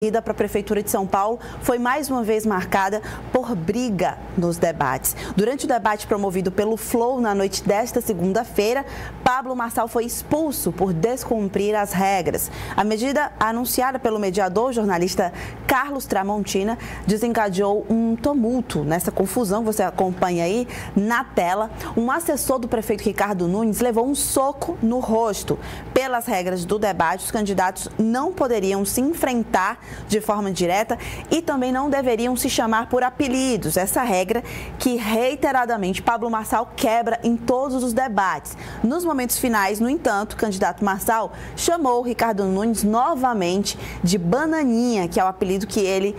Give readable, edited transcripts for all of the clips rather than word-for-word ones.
ida para a Prefeitura de São Paulo foi mais uma vez marcada por briga nos debates. Durante o debate promovido pelo Flow na noite desta segunda-feira, Pablo Marçal foi expulso por descumprir as regras. A medida anunciada pelo mediador, o jornalista Carlos Tramontina, desencadeou um tumulto nessa confusão. Você acompanha aí na tela. Um assessor do prefeito Ricardo Nunes levou um soco no rosto. Pelas regras do debate, os candidatos não poderiam se enfrentar de forma direta e também não deveriam se chamar por apelidos. Essa regra que reiteradamente Pablo Marçal quebra em todos os debates. Nos momentos finais, no entanto, o candidato Marçal chamou o Ricardo Nunes novamente de Bananinha, que é o apelido que ele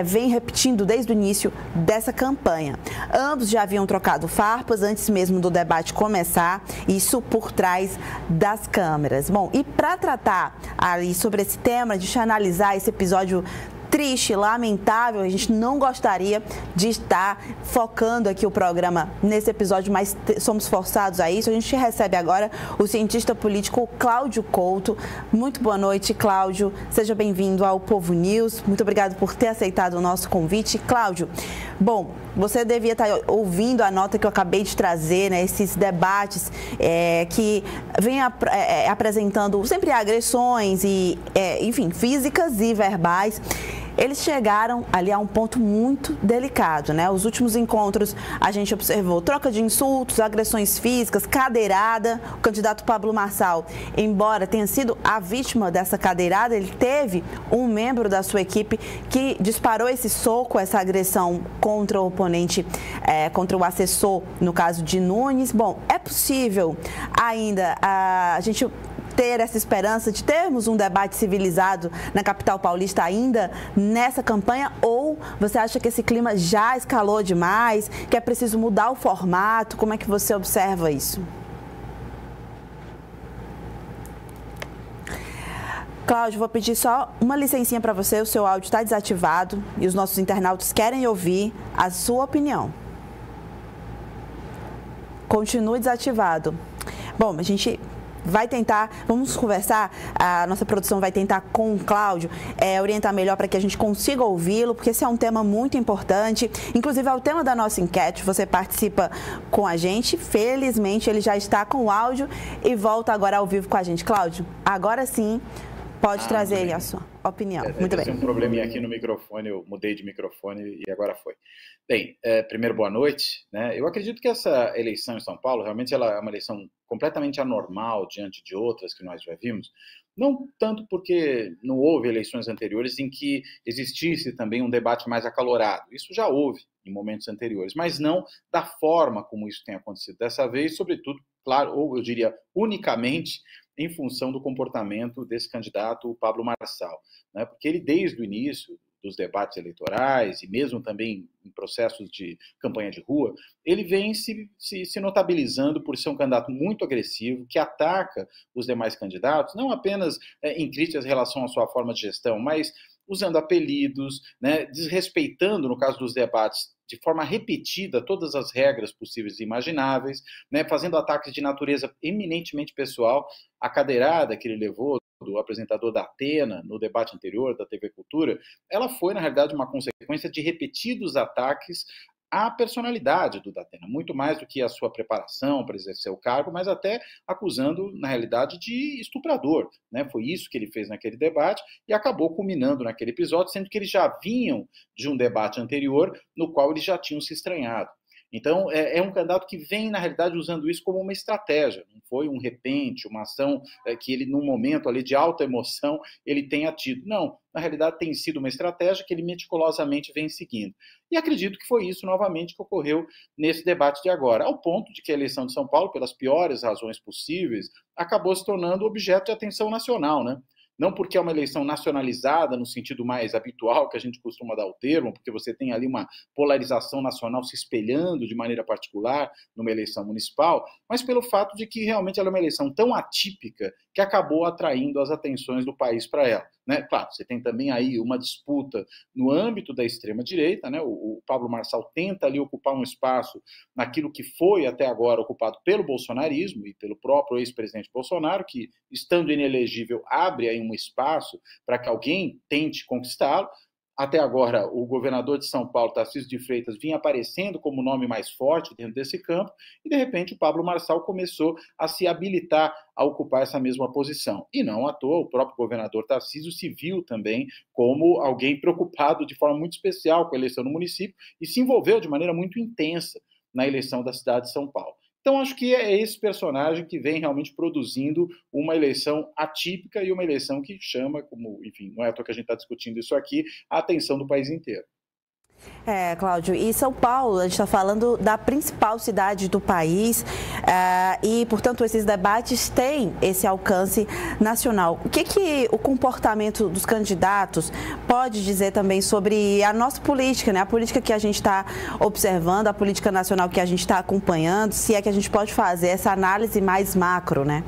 vem repetindo desde o início dessa campanha. Ambos já haviam trocado farpas antes mesmo do debate começar, isso por trás das câmeras. Bom, e para tratar ali sobre esse tema, de analisar esse episódio triste, lamentável, a gente não gostaria de estar focando aqui o programa nesse episódio, mas somos forçados a isso. A gente recebe agora o cientista político Cláudio Couto. Muito boa noite, Cláudio. Seja bem-vindo ao Povo News. Muito obrigado por ter aceitado o nosso convite. Cláudio, bom, você devia estar ouvindo a nota que eu acabei de trazer, né? Esses debates que vêm apresentando sempre agressões e, enfim, físicas e verbais. Eles chegaram ali a um ponto muito delicado, né? Os últimos encontros a gente observou troca de insultos, agressões físicas, cadeirada. O candidato Pablo Marçal, embora tenha sido a vítima dessa cadeirada, ele teve um membro da sua equipe que disparou esse soco, essa agressão contra o oponente, contra o assessor, no caso de Nunes. Bom, é possível ainda a gente ter essa esperança de termos um debate civilizado na capital paulista ainda nessa campanha, ou você acha que esse clima já escalou demais, que é preciso mudar o formato? Como é que você observa isso? Cláudio, vou pedir só uma licencinha para você, o seu áudio está desativado e os nossos internautas querem ouvir a sua opinião. Continue desativado. Bom, a gente vai tentar, vamos conversar, a nossa produção vai tentar com o Cláudio orientar melhor para que a gente consiga ouvi-lo, porque esse é um tema muito importante, inclusive é o tema da nossa enquete, você participa com a gente, felizmente ele já está com o áudio e volta agora ao vivo com a gente. Cláudio, agora sim, pode trazer aí a sua opinião. Muito bem. Tem um probleminha aqui no microfone, eu mudei de microfone e agora foi. Bem, primeiro, boa noite, né? Eu acredito que essa eleição em São Paulo, realmente ela é uma eleição completamente anormal diante de outras que nós já vimos, não tanto porque não houve eleições anteriores em que existisse também um debate mais acalorado. Isso já houve em momentos anteriores, mas não da forma como isso tem acontecido dessa vez, sobretudo, claro, ou eu diria unicamente, em função do comportamento desse candidato, o Pablo Marçal, né? Porque ele, desde o início dos debates eleitorais e mesmo também em processos de campanha de rua, ele vem se notabilizando por ser um candidato muito agressivo, que ataca os demais candidatos, não apenas em críticas em relação à sua forma de gestão, mas usando apelidos, né, desrespeitando, no caso dos debates, de forma repetida todas as regras possíveis e imagináveis, né, fazendo ataques de natureza eminentemente pessoal. A cadeirada que ele levou do apresentador da Atena no debate anterior da TV Cultura, ela foi, na realidade, uma consequência de repetidos ataques à personalidade do Datena, muito mais do que a sua preparação para exercer o cargo, mas até acusando, na realidade, de estuprador, né? Foi isso que ele fez naquele debate e acabou culminando naquele episódio, sendo que eles já vinham de um debate anterior no qual eles já tinham se estranhado. Então, é um candidato que vem, na realidade, usando isso como uma estratégia. Não foi um repente, uma ação que ele, num momento ali de alta emoção, ele tenha tido. Não, na realidade, tem sido uma estratégia que ele meticulosamente vem seguindo. E acredito que foi isso, novamente, que ocorreu nesse debate de agora, ao ponto de que a eleição de São Paulo, pelas piores razões possíveis, acabou se tornando objeto de atenção nacional, né? Não porque é uma eleição nacionalizada, no sentido mais habitual que a gente costuma dar o termo, porque você tem ali uma polarização nacional se espelhando de maneira particular numa eleição municipal, mas pelo fato de que realmente ela é uma eleição tão atípica que acabou atraindo as atenções do país para ela. né? Claro, você tem também aí uma disputa no âmbito da extrema-direita, né? O Pablo Marçal tenta ali ocupar um espaço naquilo que foi até agora ocupado pelo bolsonarismo e pelo próprio ex-presidente Bolsonaro, que, estando inelegível, abre aí um espaço para que alguém tente conquistá-lo. Até agora, o governador de São Paulo, Tarcísio de Freitas, vinha aparecendo como o nome mais forte dentro desse campo, e, de repente, o Pablo Marçal começou a se habilitar a ocupar essa mesma posição. E não à toa, o próprio governador Tarcísio se viu também como alguém preocupado de forma muito especial com a eleição no município e se envolveu de maneira muito intensa na eleição da cidade de São Paulo. Então, acho que é esse personagem que vem realmente produzindo uma eleição atípica e uma eleição que chama, como, enfim, não é à toa que a gente está discutindo isso aqui, a atenção do país inteiro. Cláudio, e São Paulo, a gente está falando da principal cidade do país e, portanto, esses debates têm esse alcance nacional. O que o comportamento dos candidatos pode dizer também sobre a nossa política, né? A política que a gente está observando, a política nacional que a gente está acompanhando, se é que a gente pode fazer essa análise mais macro, né?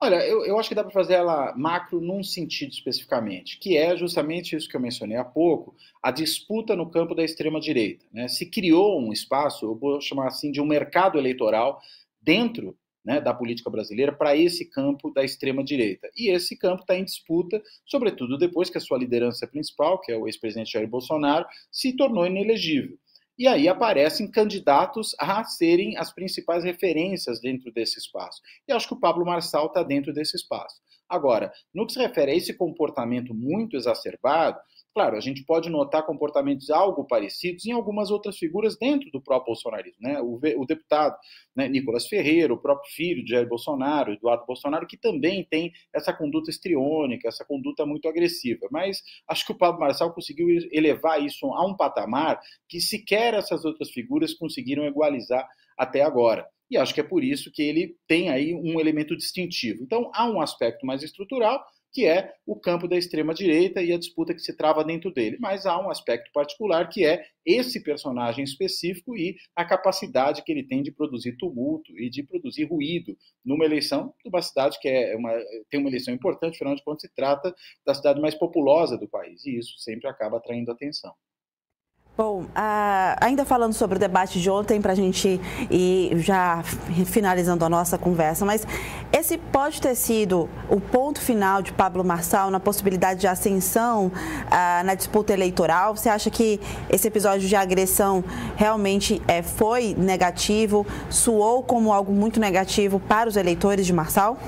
Olha, eu acho que dá para fazer ela macro num sentido especificamente, que é justamente isso que eu mencionei há pouco, a disputa no campo da extrema-direita, né? Se criou um espaço, eu vou chamar assim, de um mercado eleitoral dentro, né, da política brasileira para esse campo da extrema-direita. E esse campo está em disputa, sobretudo depois que a sua liderança principal, que é o ex-presidente Jair Bolsonaro, se tornou inelegível. E aí aparecem candidatos a serem as principais referências dentro desse espaço. E acho que o Pablo Marçal está dentro desse espaço. Agora, no que se refere a esse comportamento muito exacerbado, claro, a gente pode notar comportamentos algo parecidos em algumas outras figuras dentro do próprio bolsonarismo, né? O deputado, né, Nicolas Ferreira, o próprio filho de Jair Bolsonaro, Eduardo Bolsonaro, que também tem essa conduta histriônica, essa conduta muito agressiva. Mas acho que o Pablo Marçal conseguiu elevar isso a um patamar que sequer essas outras figuras conseguiram igualizar até agora. E acho que é por isso que ele tem aí um elemento distintivo. Então, há um aspecto mais estrutural, que é o campo da extrema-direita e a disputa que se trava dentro dele. Mas há um aspecto particular, que é esse personagem específico e a capacidade que ele tem de produzir tumulto e de produzir ruído numa eleição de uma cidade que tem uma eleição importante, afinal de contas, se trata da cidade mais populosa do país, e isso sempre acaba atraindo atenção. Bom, ainda falando sobre o debate de ontem, para a gente ir já finalizando a nossa conversa, mas esse pode ter sido o ponto final de Pablo Marçal na possibilidade de ascensão na disputa eleitoral? Você acha que esse episódio de agressão realmente foi negativo, soou como algo muito negativo para os eleitores de Marçal?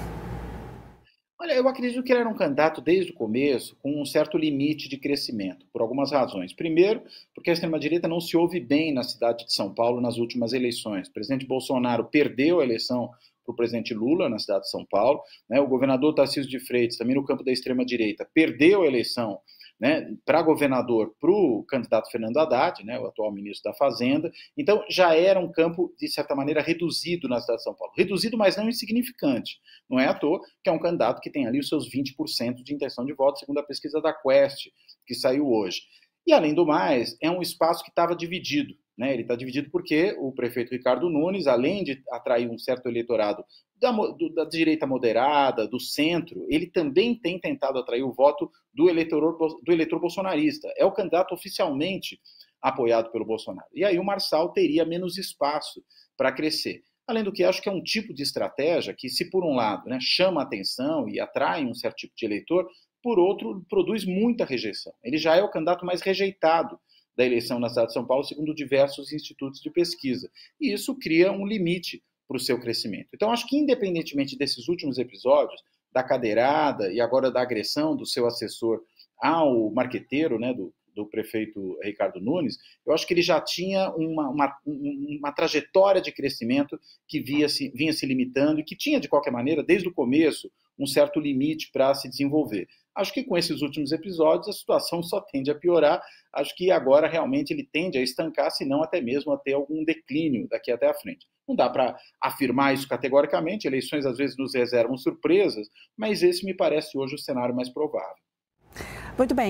Olha, eu acredito que ele era um candidato desde o começo com um certo limite de crescimento, por algumas razões. Primeiro, porque a extrema-direita não se ouve bem na cidade de São Paulo nas últimas eleições. O presidente Bolsonaro perdeu a eleição para o presidente Lula na cidade de São Paulo, né? O governador Tarcísio de Freitas, também no campo da extrema-direita, perdeu a eleição, né, para governador para o candidato Fernando Haddad, né, o atual ministro da Fazenda. Então, já era um campo, de certa maneira, reduzido na cidade de São Paulo. Reduzido, mas não insignificante. Não é à toa que é um candidato que tem ali os seus 20% de intenção de voto, segundo a pesquisa da Quest, que saiu hoje. E, além do mais, é um espaço que estava dividido. Né? Ele está dividido porque o prefeito Ricardo Nunes, além de atrair um certo eleitorado da direita moderada, do centro, ele também tem tentado atrair o voto do eleitor bolsonarista. É o candidato oficialmente apoiado pelo Bolsonaro. E aí o Marçal teria menos espaço para crescer. Além do que, acho que é um tipo de estratégia que, se por um lado, né, chama atenção e atrai um certo tipo de eleitor, por outro, produz muita rejeição. Ele já é o candidato mais rejeitado da eleição na cidade de São Paulo, segundo diversos institutos de pesquisa. E isso cria um limite para o seu crescimento. Então, acho que, independentemente desses últimos episódios, da cadeirada e agora da agressão do seu assessor ao marqueteiro, né, do prefeito Ricardo Nunes, eu acho que ele já tinha uma trajetória de crescimento que vinha se limitando e que tinha, de qualquer maneira, desde o começo, um certo limite para se desenvolver. Acho que com esses últimos episódios a situação só tende a piorar. Acho que agora realmente ele tende a estancar, se não até mesmo a ter algum declínio daqui até a frente. Não dá para afirmar isso categoricamente, eleições às vezes nos reservam surpresas, mas esse me parece hoje o cenário mais provável. Muito bem.